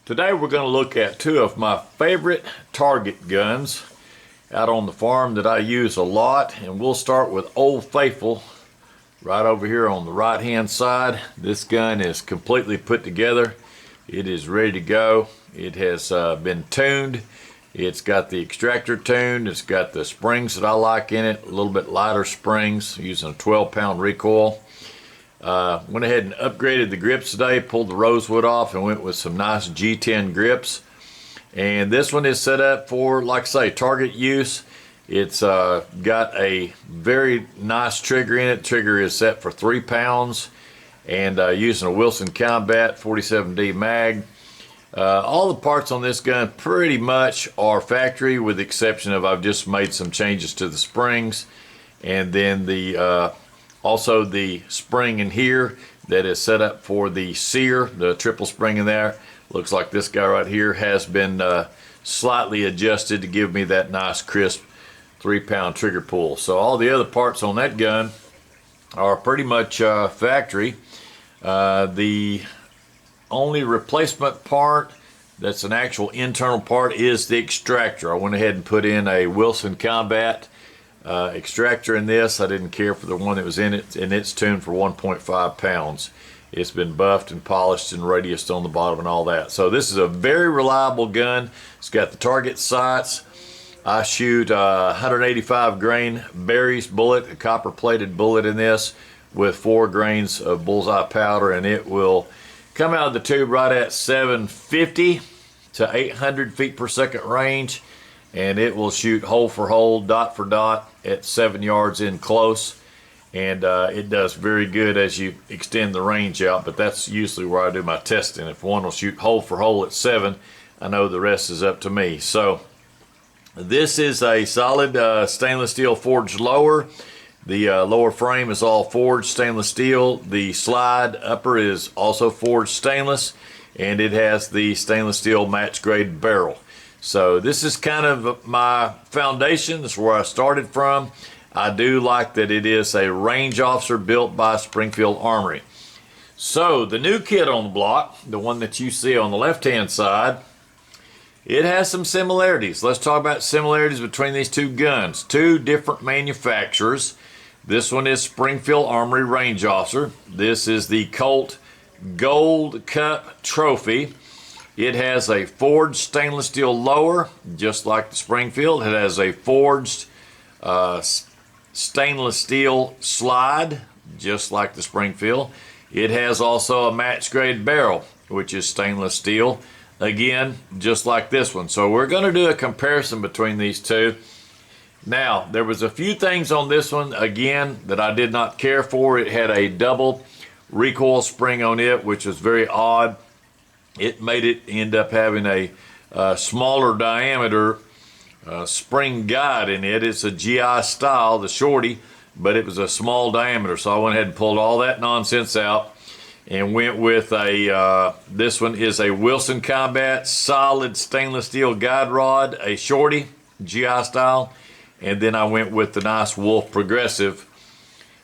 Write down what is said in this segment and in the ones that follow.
Today we're going to look at two of my favorite target guns out on the farm that I use a lot, and we'll start with Old Faithful right over here on the right hand side. This gun is completely put together. It is ready to go. It has been tuned. It's got the extractor tuned. It's got the springs that I like in it, a little bit lighter springs, using a 12-pound recoil. Went ahead and upgraded the grips today, pulled the rosewood off and went with some nice G10 grips. And this one is set up for, like I say, target use. It's got a very nice trigger in it. Trigger is set for 3 pounds and using a Wilson Combat 47D mag. All the parts on this gun pretty much are factory, with the exception of I've just made some changes to the springs, and then the also the spring in here that is set up for the sear, the triple spring in there. Looks like this guy right here has been slightly adjusted to give me that nice crisp 3-pound trigger pull. So all the other parts on that gun are pretty much factory. The only replacement part that's an actual internal part is the extractor. I went ahead and put in a Wilson Combat extractor in this. I didn't care for the one that was in it, and it's tuned for 1.5 pounds. It's been buffed and polished and radiused on the bottom and all that. So this is a very reliable gun. It's got the target sights. I shoot 185 grain berries bullet, a copper plated bullet in this with 4 grains of bullseye powder, and it will come out of the tube right at 750 to 800 feet per second range, and it will shoot hole for hole, dot for dot at 7 yards in close. And it does very good as you extend the range out, but that's usually where I do my testing. If one will shoot hole for hole at 7, I know the rest is up to me. So this is a solid stainless steel forged lower. The lower frame is all forged stainless steel. The slide upper is also forged stainless, and it has the stainless steel match grade barrel. So this is kind of my foundation. This is where I started from. I do like that it is a range officer built by Springfield Armory. So the new kit on the block, the one that you see on the left hand side, it has some similarities. Let's talk about similarities between these two guns. Two different manufacturers. This one is Springfield Armory Range Officer. This is the Colt Gold Cup Trophy. It has a forged stainless steel lower, just like the Springfield. It has a forged stainless steel slide, just like the Springfield. It has also a match grade barrel, which is stainless steel, again, just like this one. So we're going to do a comparison between these two. Now, there was a few things on this one, again, that I did not care for. It had a double recoil spring on it, which was very odd. It made it end up having a smaller diameter spring guide in it. It's a GI style, the shorty, but it was a small diameter. So I went ahead and pulled all that nonsense out and went with a, this one is a Wilson Combat solid stainless steel guide rod, a shorty, GI style. And then I went with the nice Wolf Progressive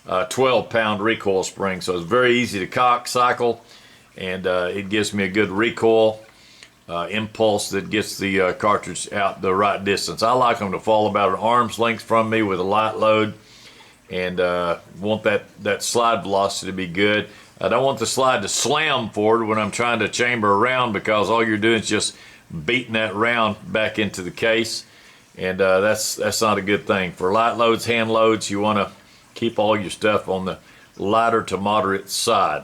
12-pound recoil spring. So it's very easy to cock, cycle, and it gives me a good recoil impulse that gets the cartridge out the right distance. I like them to fall about an arm's length from me with a light load, and want that slide velocity to be good. I don't want the slide to slam forward when I'm trying to chamber a round, because all you're doing is just beating that round back into the case, and that's not a good thing. For light loads, hand loads, you want to keep all your stuff on the lighter to moderate side.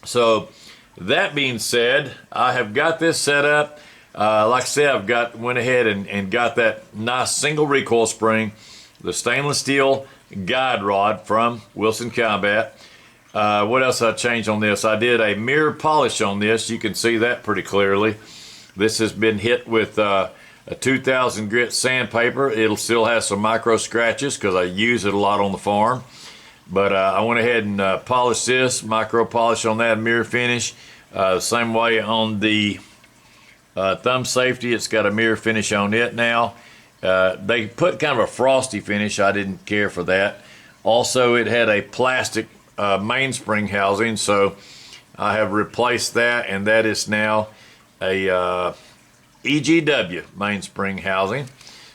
So that being said, I have got this set up. Like I said, went ahead and got that nice single recoil spring, the stainless steel guide rod from Wilson Combat. What else I changed on this? I did a mirror polish on this. You can see that pretty clearly. This has been hit with a 2000 grit sandpaper. It'll still have some micro scratches because I use it a lot on the farm. But I went ahead and polished this, micro polish on that mirror finish. Same way on the thumb safety, it's got a mirror finish on it now. They put kind of a frosty finish. I didn't care for that. Also, it had a plastic mainspring housing, so I have replaced that, and that is now a EGW mainspring housing.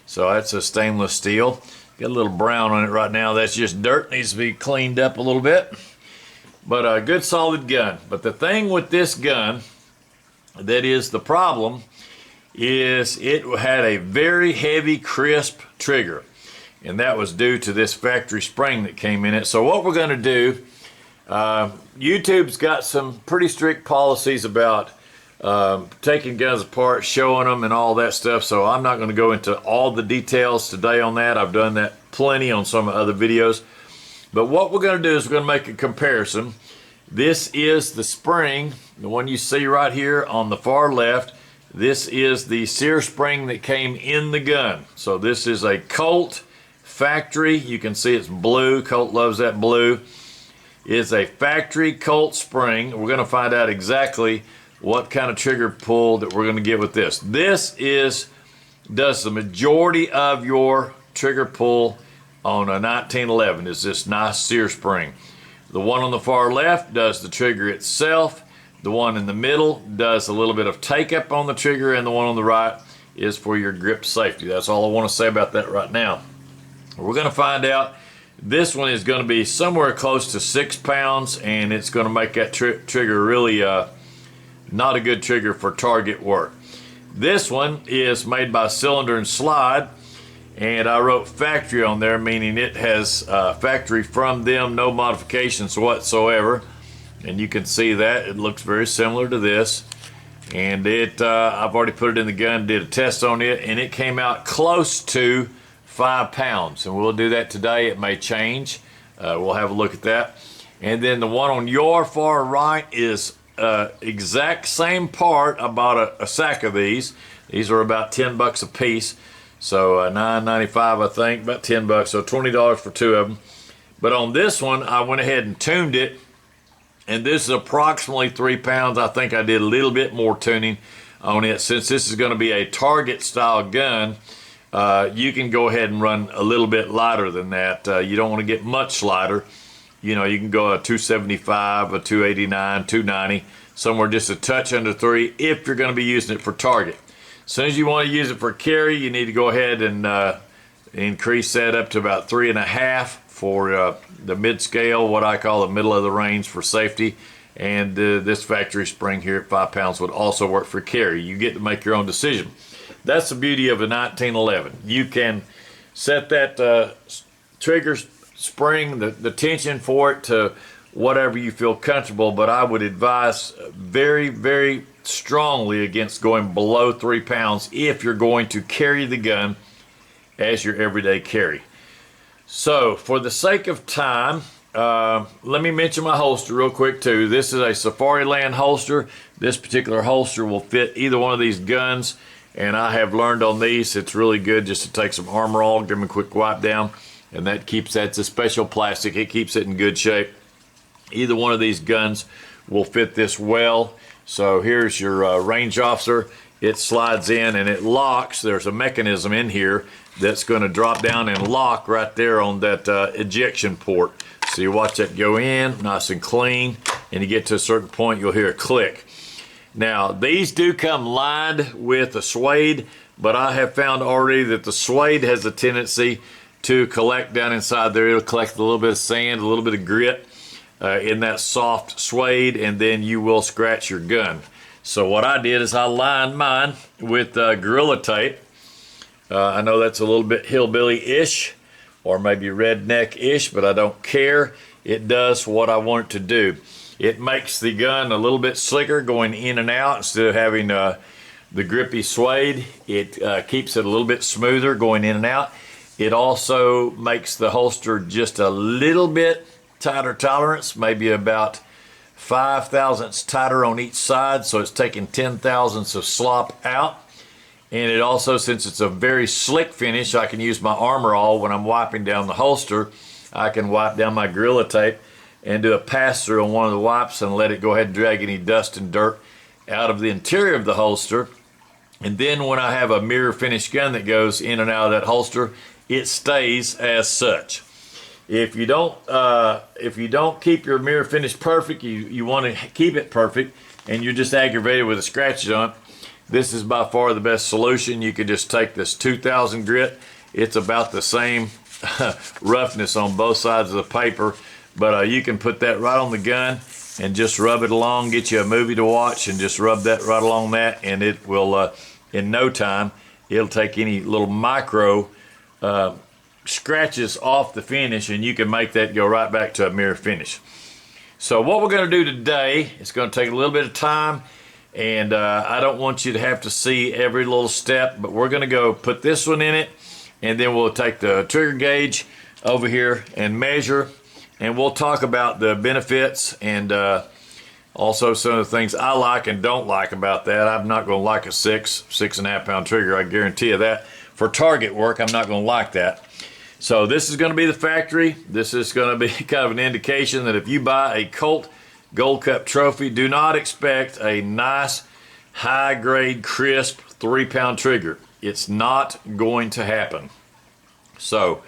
So that's a stainless steel. Got a little brown on it right now. That's just dirt. Needs to be cleaned up a little bit. But a good solid gun. But the thing with this gun that is the problem is it had a very heavy, crisp trigger. And that was due to this factory spring that came in it. So what we're going to do, YouTube's got some pretty strict policies about taking guns apart, showing them and all that stuff. So I'm not going to go into all the details today on that. I've done that plenty on some other videos. But what we're going to do is we're going to make a comparison. This is the spring, the one you see right here on the far left. This is the sear spring that came in the gun. So this is a Colt factory. You can see it's blue. Colt loves that blue. It's a factory Colt spring. We're going to find out exactly what kind of trigger pull that we're going to get with this. This does the majority of your trigger pull on a 1911 is this nice sear spring. The one on the far left does the trigger itself. The one in the middle does a little bit of take up on the trigger, and the one on the right is for your grip safety. That's all I want to say about that right now. We're going to find out. This one is going to be somewhere close to 6 pounds, and it's going to make that trigger really not a good trigger for target work. This one is made by Cylinder and Slide, and I wrote factory on there, meaning it has factory from them, no modifications whatsoever. And you can see that it looks very similar to this. And I've already put it in the gun, did a test on it, and it came out close to 5 pounds. And we'll do that today. It may change. We'll have a look at that. And then the one on your far right is exact same part. I bought a sack of these. These are about 10 bucks a piece. So $9.95 I think, about 10 bucks. So $20 for 2 of them. But on this one, I went ahead and tuned it. And this is approximately 3 pounds. I think I did a little bit more tuning on it. Since this is going to be a target style gun, you can go ahead and run a little bit lighter than that. You don't want to get much lighter. You know, you can go a 275, a 289, 290, somewhere just a touch under 3 if you're going to be using it for target. As soon as you want to use it for carry, you need to go ahead and increase that up to about 3.5 for the mid-scale, what I call the middle of the range for safety. And this factory spring here at 5 pounds would also work for carry. You get to make your own decision. That's the beauty of a 1911. You can set that trigger spring, the tension for it to whatever you feel comfortable, but I would advise very, very strongly against going below 3 pounds if you're going to carry the gun as your everyday carry. So for the sake of time, let me mention my holster real quick too. This is a Safariland holster. This particular holster will fit either one of these guns, and I have learned on these it's really good just to take some Armor All, give them a quick wipe down, and that's a special plastic. It keeps it in good shape. Either one of these guns will fit this well. So here's your range officer. It slides in and it locks. There's a mechanism in here that's going to drop down and lock right there on that ejection port. So you watch that go in, nice and clean, and you get to a certain point, you'll hear a click. Now, these do come lined with a suede, but I have found already that the suede has a tendency to collect down inside there. It'll collect a little bit of sand, a little bit of grit in that soft suede, and then you will scratch your gun. So what I did is I lined mine with Gorilla Tape. I know that's a little bit hillbilly-ish or maybe redneck-ish, but I don't care. It does what I want it to do. It makes the gun a little bit slicker going in and out instead of having the grippy suede. It keeps it a little bit smoother going in and out. It also makes the holster just a little bit tighter tolerance, maybe about 5 thousandths tighter on each side, so it's taking 10 thousandths of slop out. And it also, since it's a very slick finish, I can use my Armor All when I'm wiping down the holster. I can wipe down my Gorilla Tape and do a pass-through on one of the wipes and let it go ahead and drag any dust and dirt out of the interior of the holster. And then when I have a mirror finish gun that goes in and out of that holster, it stays as such. If you don't keep your mirror finish perfect, you want to keep it perfect, and you're just aggravated with the scratches on it, this is by far the best solution. You could just take this 2000 grit. It's about the same roughness on both sides of the paper, but you can put that right on the gun and just rub it along, get you a movie to watch and just rub that right along that, and it will, in no time, it'll take any little micro scratches off the finish, and you can make that go right back to a mirror finish. So what we're going to do today, it's going to take a little bit of time, and I don't want you to have to see every little step, but we're going to go put this one in it, and then we'll take the trigger gauge over here and measure, and we'll talk about the benefits and also some of the things I like and don't like about that. I'm not going to like a 6.5 pound trigger, I guarantee you that. For target work, I'm not going to like that. So this is going to be the factory. This is going to be kind of an indication that if you buy a Colt Gold Cup trophy, do not expect a nice, high-grade, crisp 3-pound trigger. It's not going to happen. So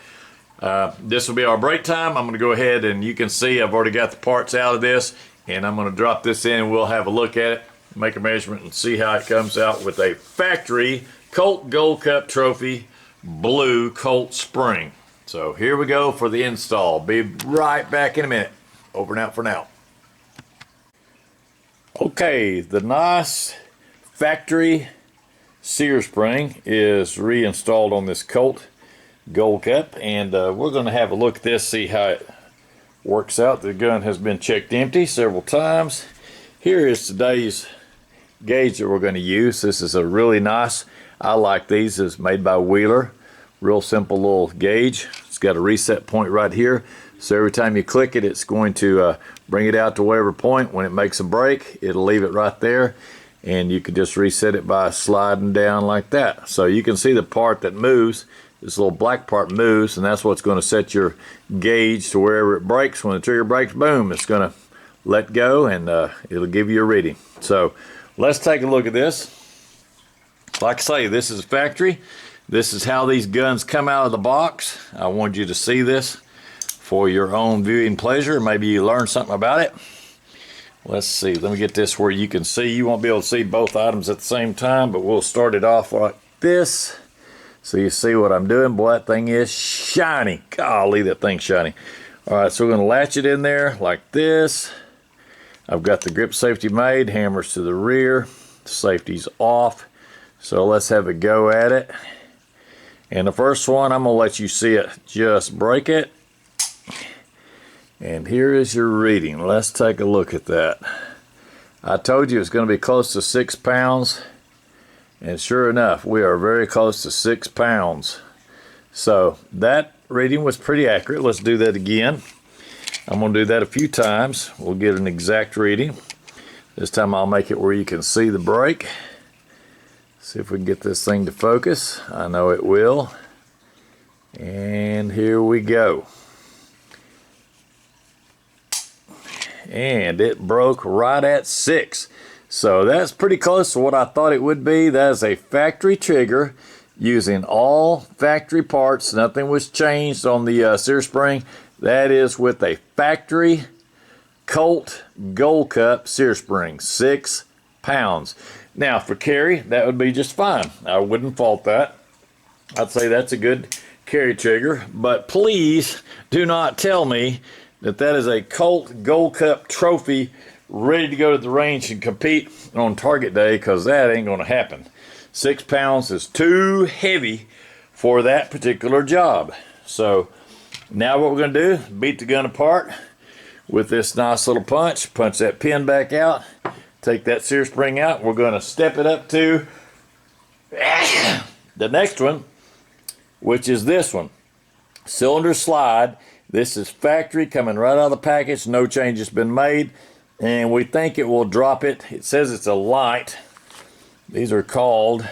this will be our break time. I'm going to go ahead and you can see I've already got the parts out of this, and I'm going to drop this in and we'll have a look at it, make a measurement, and see how it comes out with a factory Colt Gold Cup trophy blue Colt spring. So here we go for the install. Be right back in a minute. Over and out for now. Okay, the nice factory sear spring is reinstalled on this Colt Gold Cup, and we're going to have a look at this, see how it works out. The gun has been checked empty several times. Here is today's gauge that we're going to use. This is a really nice, I like these, it's made by Wheeler. Real simple little gauge. It's got a reset point right here, so every time you click it, it's going to bring it out to whatever point. When it makes a break, it'll leave it right there, and you can just reset it by sliding down like that. So you can see the part that moves, this little black part moves, and that's what's going to set your gauge to wherever it breaks. When the trigger breaks, boom, it's going to let go, and it'll give you a reading. So let's take a look at this. Like I say, this is a factory. This is how these guns come out of the box. I want you to see this for your own viewing pleasure. Maybe you learn something about it. Let's see. Let me get this where you can see. You won't be able to see both items at the same time, but we'll start it off like this. So you see what I'm doing. Boy, that thing is shiny. Golly, that thing's shiny. All right, so we're going to latch it in there like this. I've got the grip safety made. Hammers to the rear. Safety's off. So let's have a go at it. And the first one, I'm going to let you see it. Just break it. And here is your reading. Let's take a look at that. I told you it's going to be close to 6 pounds. And sure enough, we are very close to 6 pounds. So that reading was pretty accurate. Let's do that again. I'm going to do that a few times. We'll get an exact reading. This time I'll make it where you can see the break. See if we can get this thing to focus. I know it will. And here we go. And it broke right at 6. So that's pretty close to what I thought it would be. That is a factory trigger using all factory parts. Nothing was changed on the sear spring. That is with a factory Colt Gold Cup sear spring, 6 pounds. Now for carry, that would be just fine. I wouldn't fault that. I'd say that's a good carry trigger, but please do not tell me that that is a Colt Gold Cup trophy ready to go to the range and compete on target day, because that ain't going to happen. 6 pounds is too heavy for that particular job. So now what we're going to do, beat the gun apart with this nice little punch. Punch that pin back out. Take that sear spring out. We're going to step it up to the next one, which is this one. Cylinder slide. This is factory, coming right out of the package. No change has been made. And we think it will drop it. It says it's a light. These are called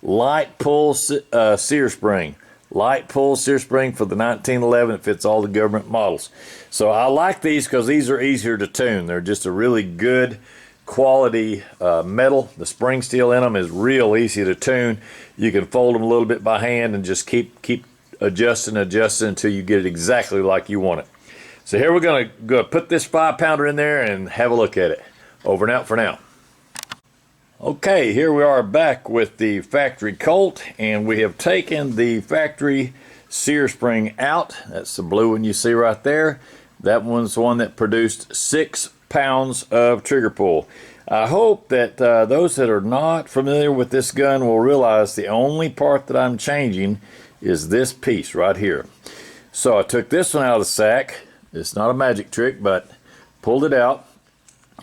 light pull sear spring. Light pull sear spring for the 1911. It fits all the government models. So I like these because these are easier to tune. They're just a really good quality metal. The spring steel in them is real easy to tune. You can fold them a little bit by hand and just keep adjusting until you get it exactly like you want it. So here we're going to put this 5-pounder in there and have a look at it. Over and out for now. Okay, here we are back with the factory Colt, and we have taken the factory sear spring out. That's the blue one you see right there. That one's the one that produced 6 pounds of trigger pull. I hope that those that are not familiar with this gun will realize the only part that I'm changing is this piece right here. So I took this one out of the sack. It's not a magic trick, but pulled it out.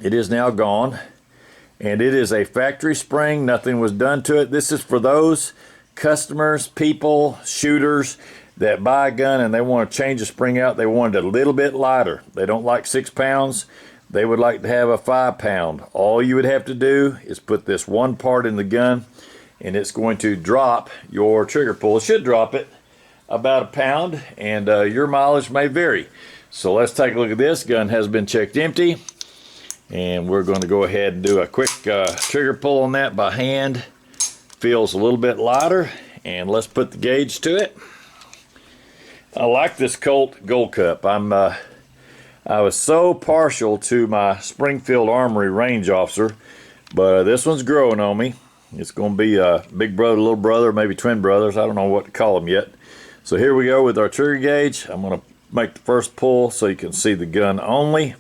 It is now gone. And it is a factory spring. Nothing was done to it. This is for those customers, people, shooters that buy a gun and they want to change the spring out. They want it a little bit lighter. They don't like 6 pounds. They would like to have a 5 pound. All you would have to do is put this one part in the gun and it's going to drop your trigger pull. It should drop it about 1 pound, and your mileage may vary. So let's take a look at this. Gun has been checked empty. And we're going to go ahead and do a quick trigger pull on that by hand. Feels a little bit lighter, and let's put the gauge to it. I like this Colt Gold Cup. I was so partial to my Springfield Armory range officer, but this one's growing on me. It's going to be a big brother, little brother, maybe twin brothers. I don't know what to call them yet. So here we go with our trigger gauge. I'm going to make the first pull so you can see the gun only.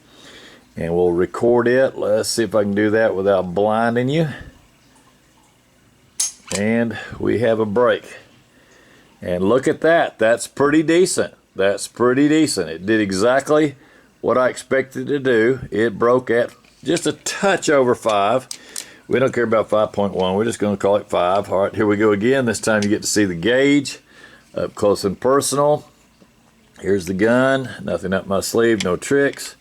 And we'll record it. Let's see if I can do that without blinding you. And we have a break. And look at that. That's pretty decent. That's pretty decent. It did exactly what I expected to do. It broke at just a touch over 5. We don't care about 5.1. We're just going to call it 5. All right, here we go again. This time you get to see the gauge up close and personal. Here's the gun. Nothing up my sleeve. No tricks.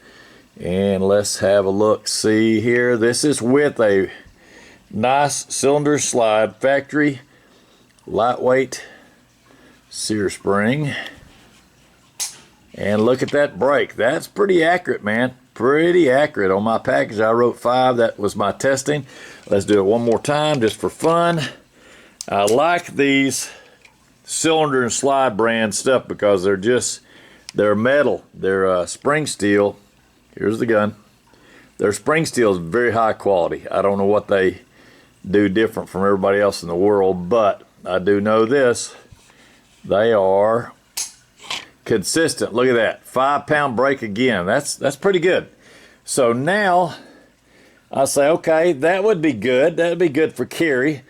And let's have a look. See here, this is with a nice cylinder slide factory lightweight sear spring. And look at that break. That's pretty accurate, man. Pretty accurate. On my package I wrote 5. That was my testing. Let's do it one more time just for fun. I like these cylinder and slide brand stuff because they're metal. They're spring steel. Here's the gun. Their spring steel is very high quality. I don't know what they do different from everybody else in the world, but I do know this. They are consistent. Look at that. 5 pound break again. That's pretty good. So now I say, okay, that would be good. That would be good for carry.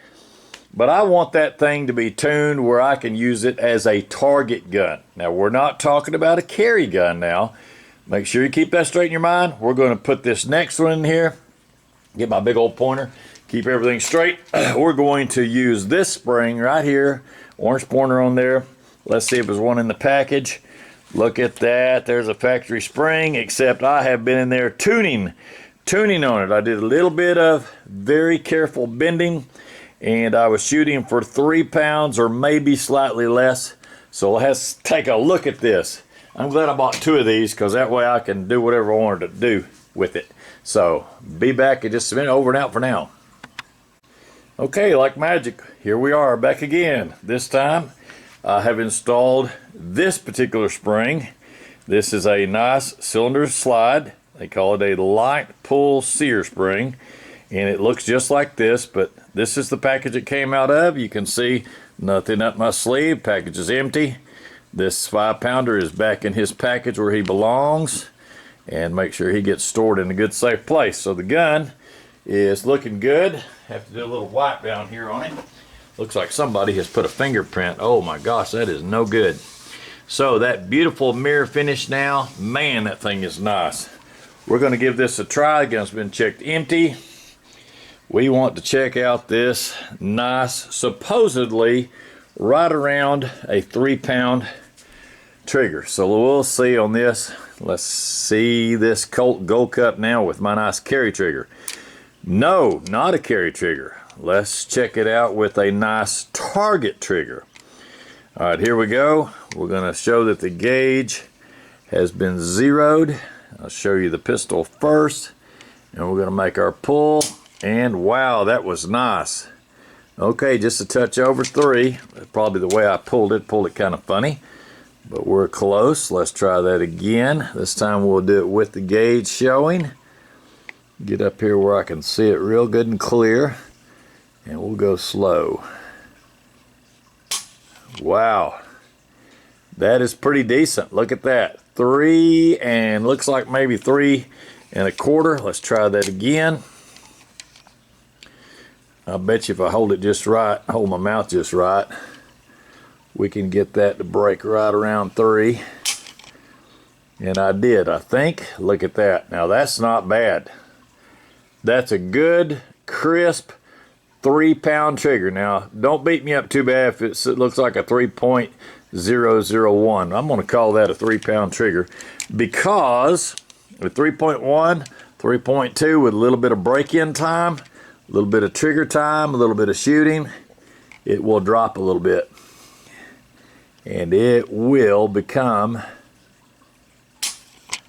But I want that thing to be tuned where I can use it as a target gun. Now, we're not talking about a carry gun now. Make sure you keep that straight in your mind. We're going to put this next one in here. Get my big old pointer. Keep everything straight. We're going to use this spring right here. Orange pointer on there. Let's see if there's one in the package. Look at that. There's a factory spring, except I have been in there tuning on it. I did a little bit of very careful bending, and I was shooting for 3 pounds or maybe slightly less. So let's take a look at this. I'm glad I bought 2 of these because that way I can do whatever I wanted to do with it. So be back in just a minute. Over and out for now. Okay, like magic, here we are back again. This time I have installed this particular spring. This is a nice cylinder slide. They call it a light pull sear spring. And it looks just like this, but this is the package it came out of. You can see nothing up my sleeve. Package is empty. This 5 pounder is back in his package where he belongs, and make sure he gets stored in a good safe place. So the gun is looking good. Have to do a little wipe down here on it. Looks like somebody has put a fingerprint. Oh my gosh, that is no good. So that beautiful mirror finish now, man, that thing is nice. We're going to give this a try. The gun's been checked empty. We want to check out this nice, supposedly right around a 3 pound trigger. So we'll see on this. Let's see this Colt Gold Cup now with my nice carry trigger. No, not a carry trigger. Let's check it out with a nice target trigger. All right, here we go. We're going to show that the gauge has been zeroed. I'll show you the pistol first, and we're going to make our pull. And wow, that was nice. Okay, just a touch over 3. Probably the way I pulled it kind of funny, but we're close. Let's try that again. This time we'll do it with the gauge showing. Get up here where I can see it real good and clear. And we'll go slow. Wow. That is pretty decent. Look at that. 3 and looks like maybe 3 1/4. Let's try that again. I bet you if I hold it just right, hold my mouth just right, we can get that to break right around 3. And I did, I think. Look at that. Now that's not bad. That's a good, crisp 3-pound trigger. Now, don't beat me up too bad if it looks like a 3.001. I'm going to call that a 3-pound trigger because with 3.1, 3.2 with a little bit of break-in time, a little bit of trigger time, a little bit of shooting, it will drop a little bit. And it will become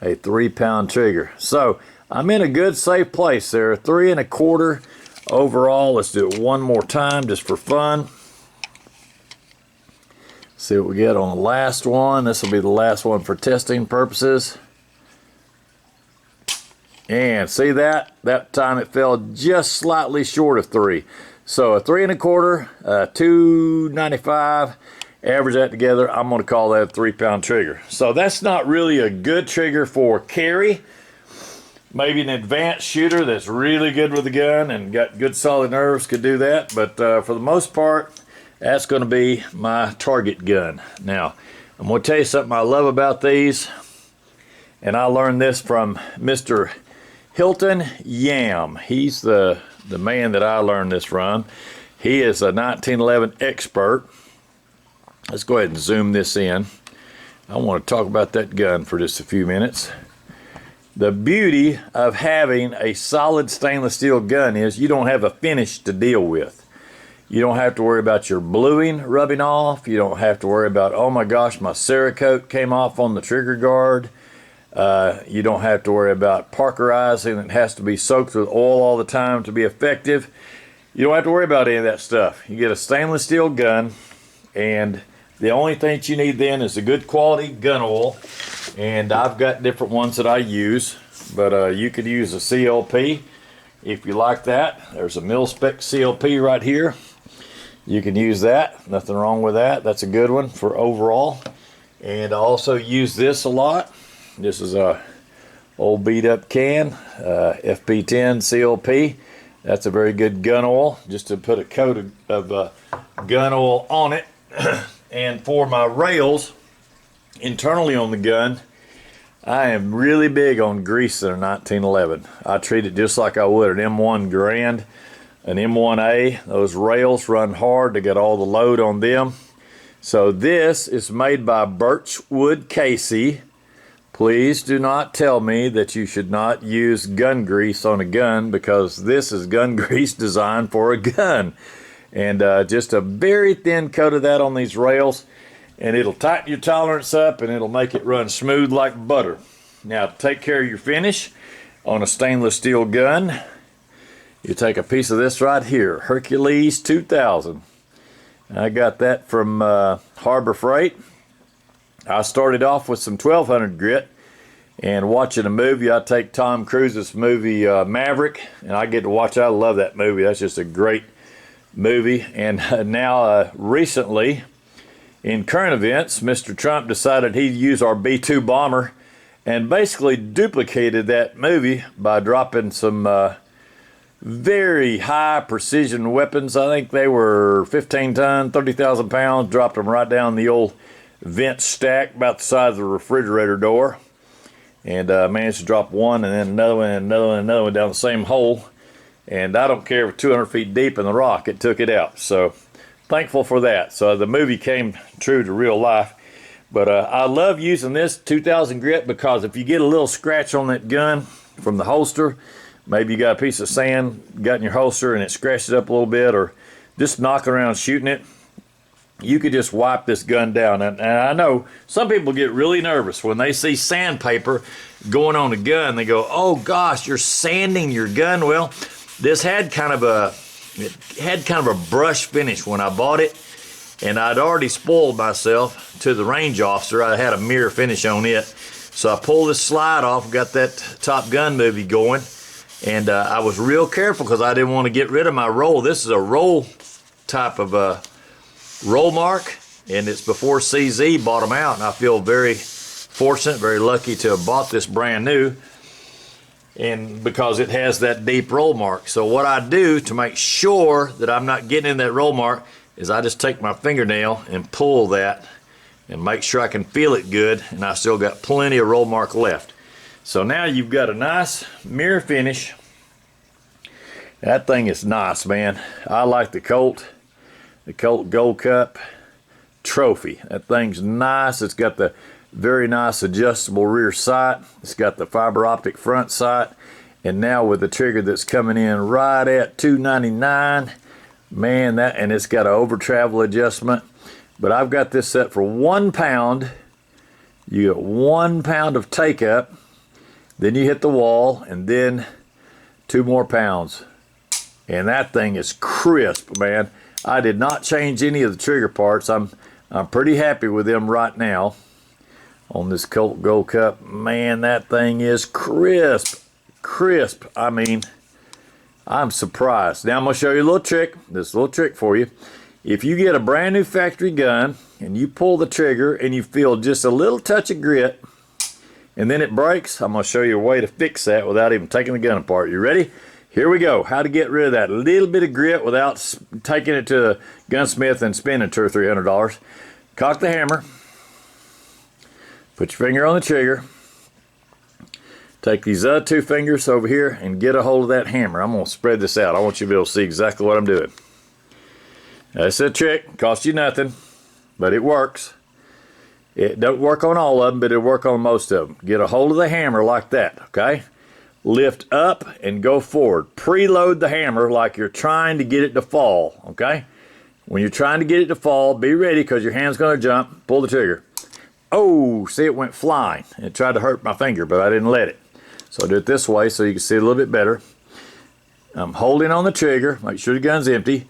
a 3-pound trigger. So I'm in a good safe place there. 3 1/4 overall. Let's do it one more time just for fun. See what we get on the last one. This will be the last one for testing purposes. And see that? That time it fell just slightly short of 3. So a 3 1/4, 295. Average that together, I'm going to call that a 3-pound trigger. So that's not really a good trigger for carry. Maybe an advanced shooter that's really good with the gun and got good solid nerves could do that. But for the most part, that's going to be my target gun. Now, I'm going to tell you something I love about these. And I learned this from Mr. Hilton Yam. He's the man that I learned this from. He is a 1911 expert. Let's go ahead and zoom this in. I want to talk about that gun for just a few minutes. The beauty of having a solid stainless steel gun is you don't have a finish to deal with. You don't have to worry about your bluing rubbing off. You don't have to worry about, oh my gosh, my Cerakote came off on the trigger guard. You don't have to worry about parkerizing. It has to be soaked with oil all the time to be effective. You don't have to worry about any of that stuff. You get a stainless steel gun, and the only thing that you need then is a good quality gun oil. And I've got different ones that I use, but you could use a CLP if you like that. There's a mil-spec CLP right here. You can use that. Nothing wrong with that. That's a good one for overall. And I also use this a lot. This is a old beat up can, FP10 CLP. That's a very good gun oil, just to put a coat of gun oil on it. And for my rails internally on the gun, I am really big on grease in a 1911. I treat it just like I would an M1 Grand, an M1A. Those rails run hard to get all the load on them. So this is made by Birchwood Casey. Please do not tell me that you should not use gun grease on a gun, because this is gun grease designed for a gun. And just a very thin coat of that on these rails, and it'll tighten your tolerance up and it'll make it run smooth like butter. Now, to take care of your finish on a stainless steel gun, you take a piece of this right here, Hercules 2000. I got that from Harbor Freight. I started off with some 1200 grit, and watching a movie, I take Tom Cruise's movie Maverick, and I get to watch it. I love that movie. That's just a great movie. And now recently, in current events, Mr. Trump decided he'd use our B-2 bomber and basically duplicated that movie by dropping some very high precision weapons. I think they were 15 ton, 30,000 pounds, dropped them right down the old vent stack about the size of a refrigerator door, and managed to drop one and then another one and another one and another one down the same hole. And I don't care if it's 200 feet deep in the rock, it took it out. So thankful for that. So the movie came true to real life. But I love using this 2000 grit, because if you get a little scratch on that gun from the holster, maybe you got a piece of sand got in your holster and it scratched it up a little bit, or just knocking around shooting it, you could just wipe this gun down. And I know some people get really nervous when they see sandpaper going on a gun. They go, oh gosh, you're sanding your gun. Well, this had kind of a brush finish when I bought it, and I'd already spoiled myself to the range officer. I had a mirror finish on it. So I pulled this slide off, got that Top Gun movie going, And I was real careful because I didn't want to get rid of my roll. This is a roll type of roll mark, and it's before CZ bought them out, and I feel very fortunate, very lucky to have bought this brand new, and because it has that deep roll mark. So what I do to make sure that I'm not getting in that roll mark is I just take my fingernail and pull that and make sure I can feel it good, and I still got plenty of roll mark left. So now you've got a nice mirror finish. That thing is nice, man. I like the Colt Gold Cup Trophy. That thing's nice. It's got the very nice adjustable rear sight. It's got the fiber optic front sight. And now with the trigger that's coming in right at $299, man, and it's got an over travel adjustment. But I've got this set for 1 pound. You get 1 pound of take up. Then you hit the wall, and then 2 more pounds. And that thing is crisp, man. I did not change any of the trigger parts. I'm pretty happy with them right now on this Colt Gold Cup. Man, that thing is crisp. Crisp. I mean, I'm surprised. Now I'm going to show you a little trick. This little trick for you. If you get a brand new factory gun and you pull the trigger and you feel just a little touch of grit, and then it breaks, I'm going to show you a way to fix that without even taking the gun apart. You ready? Here we go. How to get rid of that little bit of grit without taking it to a gunsmith and spending $200 or $300. Cock the hammer. Put your finger on the trigger. Take these other 2 fingers over here and get a hold of that hammer. I'm going to spread this out. I want you to be able to see exactly what I'm doing. That's a trick. Costs you nothing, but it works. It don't work on all of them, but it'll work on most of them. Get a hold of the hammer like that, okay? Lift up and go forward. Preload the hammer like you're trying to get it to fall, okay? When you're trying to get it to fall, be ready because your hand's going to jump. Pull the trigger. Oh, see, it went flying. It tried to hurt my finger, but I didn't let it. So I do it this way so you can see it a little bit better. I'm holding on the trigger. Make sure the gun's empty.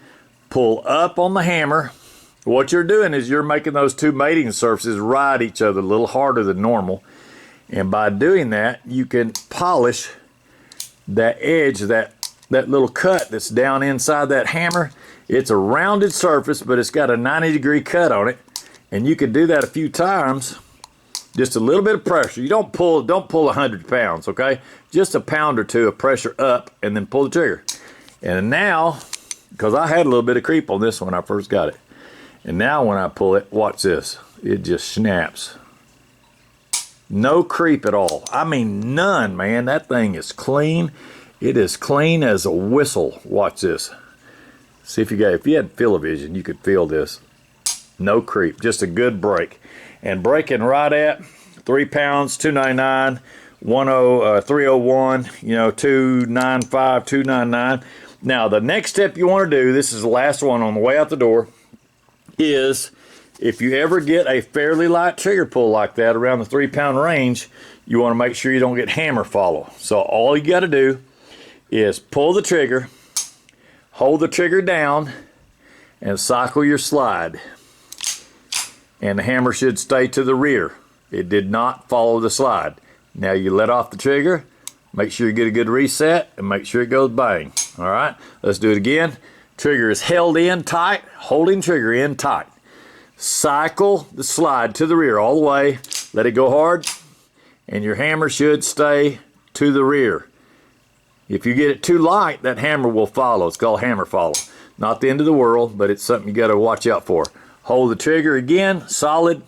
Pull up on the hammer. What you're doing is you're making those 2 mating surfaces ride each other a little harder than normal. And by doing that, you can polish that edge, that little cut that's down inside that hammer. It's a rounded surface, but it's got a 90-degree cut on it. And you can do that a few times. Just a little bit of pressure. You don't pull 100 pounds, okay? Just a pound or 2 of pressure up, and then pull the trigger. And now, because I had a little bit of creep on this when I first got it. And now when I pull it, watch this. It just snaps. No creep at all. I mean, none, man. That thing is clean. It is clean as a whistle. Watch this. See if you had feel-o-vision, you could feel this. No creep. Just a good break. And breaking right at 3 pounds, $299, 301, 295, 299. Now, the next step you want to do, this is the last one on the way out the door, is if you ever get a fairly light trigger pull like that around the 3 pound range, you want to make sure you don't get hammer follow. So all you got to do is pull the trigger, hold the trigger down, and cycle your slide. And the hammer should stay to the rear. It did not follow the slide. Now you let off the trigger, make sure you get a good reset, and make sure it goes bang. All right, let's do it again. Trigger is held in tight, holding trigger in tight. Cycle the slide to the rear all the way, let it go hard, and your hammer should stay to the rear. If you get it too light, that hammer will follow. It's called hammer follow. Not the end of the world, but it's something you got to watch out for. Hold the trigger again, solid,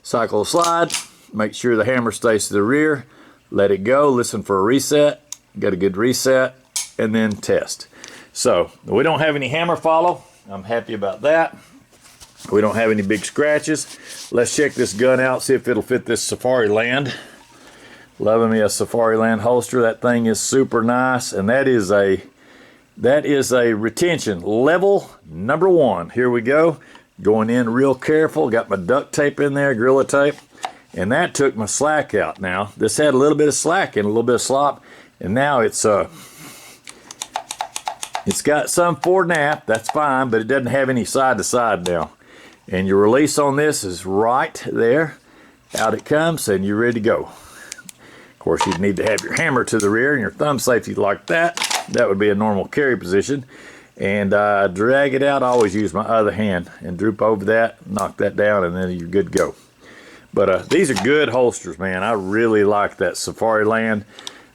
cycle the slide, make sure the hammer stays to the rear, let it go, listen for a reset, get a good reset, and then test. So, we don't have any hammer follow. I'm happy about that. We don't have any big scratches. Let's check this gun out, see if it'll fit this Safari Land. Loving me a Safari Land holster. That thing is super nice, and that is a retention level number 1. Here we go. Going in real careful. Got my duct tape in there, Gorilla Tape, and that took my slack out. Now this had a little bit of slack and a little bit of slop, and now it's got some forward nap. That's fine, but it doesn't have any side to side now. And your release on this is right there. Out it comes, and you're ready to go. Of course, you'd need to have your hammer to the rear and your thumb safety like that. That would be a normal carry position. And drag it out. I always use my other hand and droop over that, knock that down, and then you're good to go. But these are good holsters, man. I really like that Safari Land.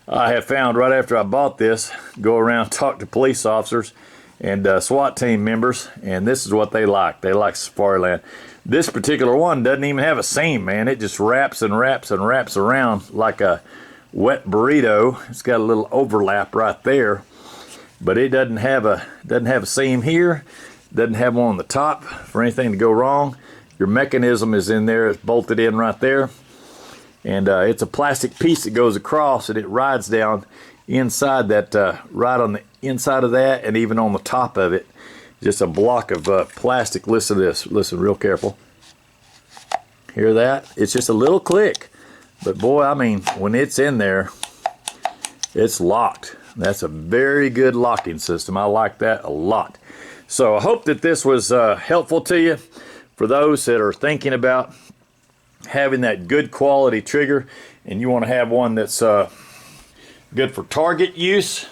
I have found right after I bought this, go around talk to police officers and SWAT team members, and this is what they like. They like Safari Land. This particular one doesn't even have a seam, man. It just wraps and wraps and wraps around like a wet burrito. It's got a little overlap right there, but it doesn't have a seam here. Doesn't have one on the top for anything to go wrong. Your mechanism is in there. It's bolted in right there, and it's a plastic piece that goes across, and it rides down inside that, right on the inside of that, and even on the top of it. Just a block of plastic. Listen to this. Listen real careful. Hear that? It's just a little click. But boy, I mean, when it's in there, it's locked. That's a very good locking system. I like that a lot. So I hope that this was helpful to you for those that are thinking about having that good quality trigger, and you want to have one that's good for target use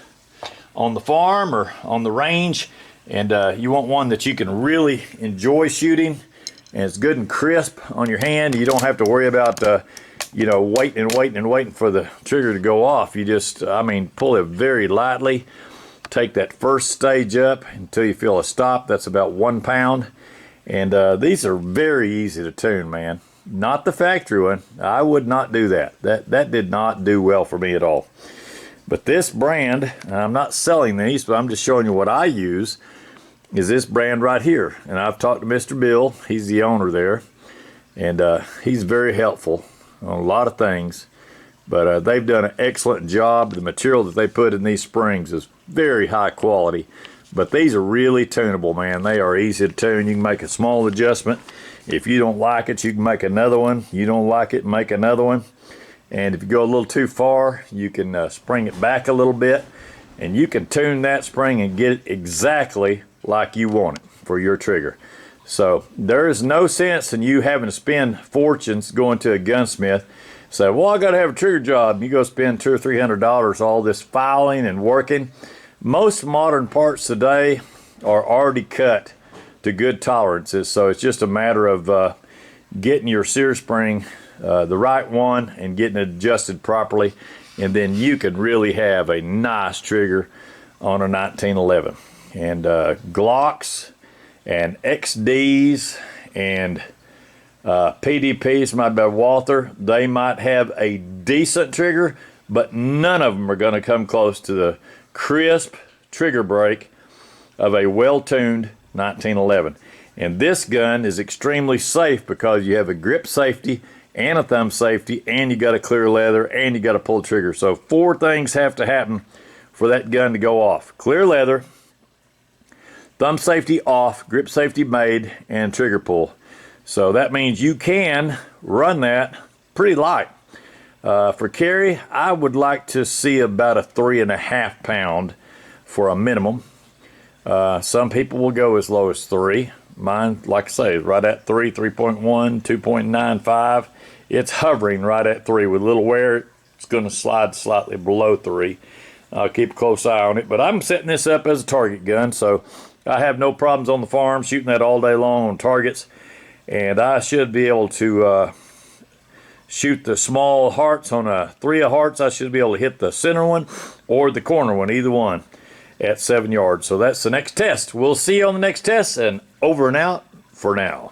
on the farm or on the range. And you want one that you can really enjoy shooting, and it's good and crisp on your hand. You don't have to worry about, you know, waiting for the trigger to go off. You just, I mean, pull it very lightly. Take that first stage up until you feel a stop. That's about 1 pound. And these are very easy to tune, man. Not the factory one. I would not do that. That did not do well for me at all. But this brand, and I'm not selling these, but I'm just showing you what I use, is this brand right here. And I've talked to Mr. Bill. He's the owner there. And he's very helpful on a lot of things. But they've done an excellent job. The material that they put in these springs is very high quality. But these are really tunable, man. They are easy to tune. You can make a small adjustment. If you don't like it, you can make another one. You don't like it, make another one. And if you go a little too far, you can spring it back a little bit, and you can tune that spring and get it exactly like you want it for your trigger. So there is no sense in you having to spend fortunes going to a gunsmith. Say, well, I got to have a trigger job. You go spend $200 or $300 all this filing and working. Most modern parts today are already cut to good tolerances, so it's just a matter of getting your sear spring the right one and getting it adjusted properly, and then you can really have a nice trigger on a 1911. And Glocks and XDs and PDPs, might be Walther, they might have a decent trigger, but none of them are going to come close to the crisp trigger break of a well-tuned 1911. And this gun is extremely safe because you have a grip safety and a thumb safety, and you got a clear leather, and you got to pull the trigger. So 4 things have to happen for that gun to go off: clear leather, thumb safety off, grip safety made, and trigger pull. So that means you can run that pretty light. For carry, I would like to see about a 3.5 pound for a minimum. Some people will go as low as 3. Mine, like I say, is right at 3, 3.1, 2.95. It's hovering right at 3. With a little wear, it's going to slide slightly below 3. I'll keep a close eye on it. But I'm setting this up as a target gun, so I have no problems on the farm shooting that all day long on targets. And I should be able to shoot the small hearts on a 3 of hearts. I should be able to hit the center one or the corner one, either one, at 7 yards. So that's the next test. We'll see you on the next test, and over and out for now.